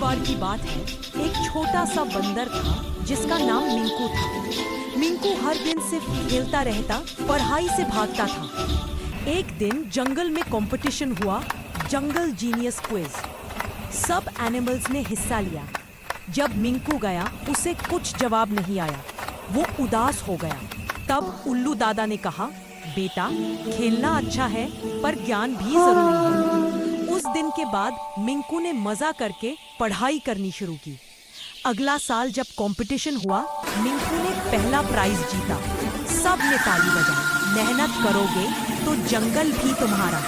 बार की बात है, एक छोटा सा बंदर था जिसका नाम मिंकू था। मिंकू हर दिन सिर्फ खेलता रहता, पढ़ाई से भागता था। एक दिन जंगल में कंपटीशन हुआ, जंगल जीनियस क्विज। सब एनिमल्स ने हिस्सा लिया। जब मिंकू गया, उसे कुछ जवाब नहीं आया। वो उदास हो गया। तब उल्लू दादा ने कहा, बेटा, खेलना अच्छा है पर ज्ञान भी जरूरी है। उस दिन के बाद मिंकू ने मजा करके पढ़ाई करनी शुरू की। अगला साल जब कंपटीशन हुआ, मिंकू ने पहला प्राइज जीता। सब ने ताली बजाई। मेहनत करोगे तो जंगल भी तुम्हारा।